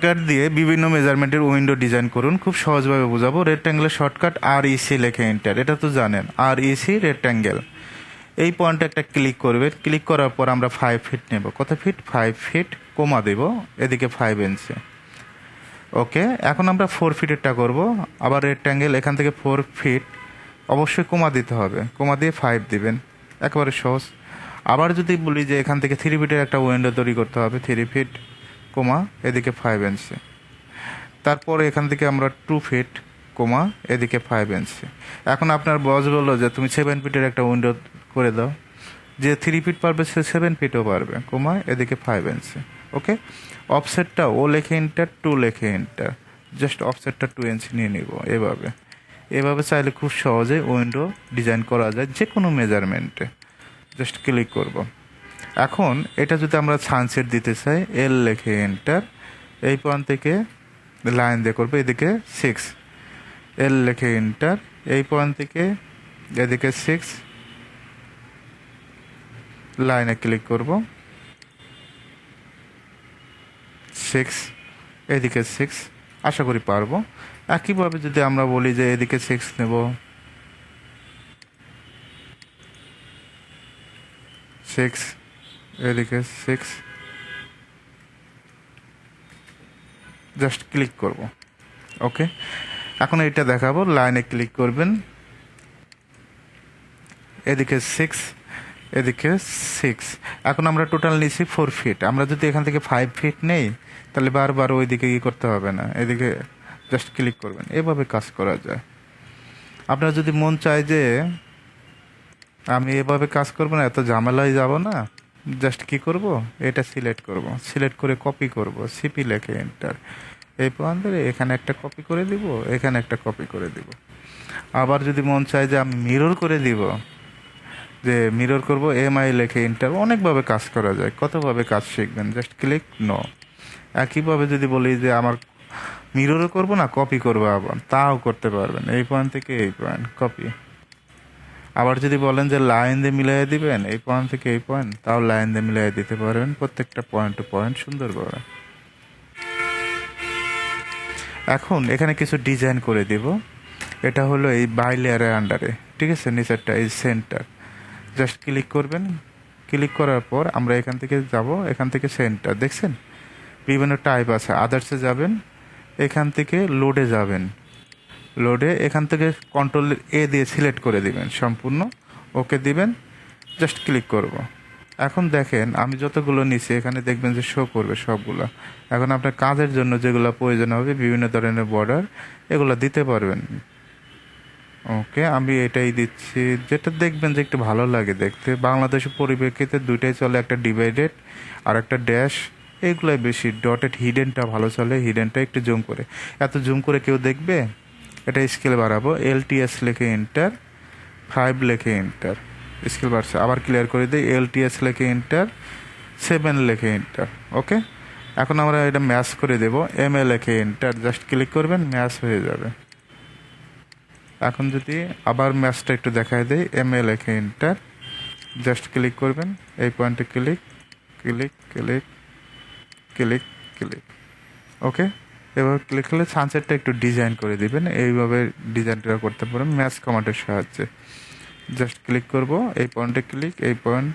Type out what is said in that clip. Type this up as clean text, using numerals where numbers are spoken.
Shortcut দিয়ে বিভিন্ন মেজারমেন্টের window design করুন। খুব সহজভাবে বোঝাবো। রেক্ট্যাঙ্গেলের শর্টকাট REC লেখে এন্টার, এটা তো জানেন, REC রেক্ট্যাঙ্গেল। এই পয়েন্টে একটা ক্লিক করবেন, ক্লিক করার পর আমরা 5 ফিট নেব। কত ফিট? 5 ফিট, কমা দেব এদিকে 5 ইঞ্চি। ওকে, এখন আমরা 4 ফিটেরটা করব। আবার রেক্ট্যাঙ্গেল, এখান থেকে 4 ফিট, অবশ্যই কমা দিতে হবে, কমা দিয়ে 5 দিবেন, একেবারে সহজ। আবার যদি বলি যে এখান থেকে 3 ফিটের একটা উইন্ডো তৈরি করতে হবে, 3 ফিট, কমা এদিকে 5 ইঞ্চি। তারপরে এখান থেকে আমরা 2 ফিট, কমা এদিকে 5 ইঞ্চি। এখন আপনার বস বললো যে তুমি 7 ফিটের একটা উইন্ডো করে দাও, যে 3 ফিট পারবে সে 7 ফিটও পারবে, কমা এদিকে 5 ইঞ্চি। ওকে, অফসেটটা ও লেখে এন্টার, 2 লেখে এন্টার, জাস্ট অফসেটটা 2 ইঞ্চি নিয়ে নিব। এভাবে চাইলে খুব সহজে উইন্ডো ডিজাইন করা যায় যে কোনো মেজারমেন্টে। জাস্ট ক্লিক করব। এখন এটা যদি আমরা সানসেট দিতে চাই, L লেখে এন্টার, এই পয়েন্ট থেকে লাইন দিয়ে করবো এদিকে 6, L লেখে এন্টার, এই পয়েন্ট থেকে এদিকে 6, লাইনে ক্লিক করব, 6, এদিকে 6, আশা করি পারবো। একইভাবে যদি আমরা বলি যে এদিকে 6 নেব, 6, এদিকে 6, জাস্ট ক্লিক করব। ওকে, এখন এটা দেখাবো, লাইনে ক্লিক করবেন, এদিকে 6, এদিকে 6। এখন আমরা টোটাল নিয়েছি 4 ফিট। আমরা যদি এখান থেকে 5 ফিট নেই তাহলে বারবার ওইদিকে করতে হবে না, এদিকে জাস্ট ক্লিক করবেন। এভাবে কাজ করা যায়। আপনার যদি মন চায় যে আমি এভাবে কাজ করবো না, এত ঝামেলায় যাব না, জাস্ট কি করব, এটা সিলেক্ট করব, সিলেক্ট করে কপি করব, সিপি লেখে এন্টার, এই পয়েন্ট এখানে একটা কপি করে দিব, এখানে একটা কপি করে দিব। আবার যদি মন চায় যে আমি মিরর করে দিব, যে মিরর করব, MI লেখে এন্টার। অনেকভাবে কাজ করা যায়, কতভাবে কাজ শিখবেন, জাস্ট ক্লিক নো। একইভাবে যদি বলি যে আমার মিররও করব না, কপি করবো, আবার তাও করতে পারবেন, এই পয়েন্ট থেকে এই পয়েন্ট কপি। আবার যদি বলেন যে লাইন দিয়ে মিলিয়ে দিবেন, এই পয়েন্ট থেকে এই পয়েন্ট, তাও লাইন দিয়ে মিলিয়ে দিতে পারবেন, প্রত্যেকটা পয়েন্ট টু পয়েন্ট সুন্দরভাবে। এখন এখানে কিছু ডিজাইন করে দিব। এটা হলো এই বাই লেয়ারের আন্ডারে, ঠিক আছে, নিচেরটা এই সেন্টার, জাস্ট ক্লিক করবেন। ক্লিক করার পর আমরা এখান থেকে যাব, এখান থেকে সেন্টার দেখছেন বিভিন্ন টাইপ আছে, আদার্সে যাবেন, এখান থেকে লোডে যাবেন, লোডে এখান থেকে কন্ট্রোল A দিয়ে সিলেক্ট করে দিবেন সম্পূর্ণ, ওকে দিবেন, জাস্ট ক্লিক করব। এখন দেখেন আমি যতগুলো নিচে এখানে দেখবেন যে শো করবে সবগুলো। এখন আপনার কাজের জন্য যেগুলো প্রয়োজন হবে, বিভিন্ন ধরনের বর্ডার, এগুলো দিতে পারবেন। ওকে, আমি এটাই দিচ্ছি, যেটা দেখবেন যে একটু ভালো লাগে দেখতে। বাংলাদেশের পরিপ্রেক্ষিতে দুইটাই চলে, একটা ডিভাইডেড আর একটা ড্যাশ, এইগুলোই বেশি। ডটেড হিডেনটা ভালো চলে, হিডেনটা একটু জুম করে, এত জুম করে কেউ দেখবে। এটা স্কেল বাড়াবো, LTS লেখে এন্টার, 5 লেখে এন্টার, স্কেল বাড়ছে। আবার ক্লিয়ার করে দিই, LTS লেখে এন্টার, 7 লেখে এন্টার। ওকে, এখন আমরা এটা ম্যাচ করে দেব, MA লেখে এন্টার, জাস্ট ক্লিক করবেন, ম্যাচ হয়ে যাবে। এখন যদি আবার ম্যাচটা একটু দেখায় দেয়, MA লেখে এন্টার, জাস্ট ক্লিক করবেন, এই পয়েন্টে click, click, click, click, click. Okay, এবার ক্লিক করলে সানসেটটা একটু ডিজাইন করে দিবেন। এইভাবে ডিজাইনটা করতে পারেন ম্যাচ কমান্ডের সাহায্যে। জাস্ট ক্লিক করব, এই পয়েন্টে ক্লিক, এই পয়েন্ট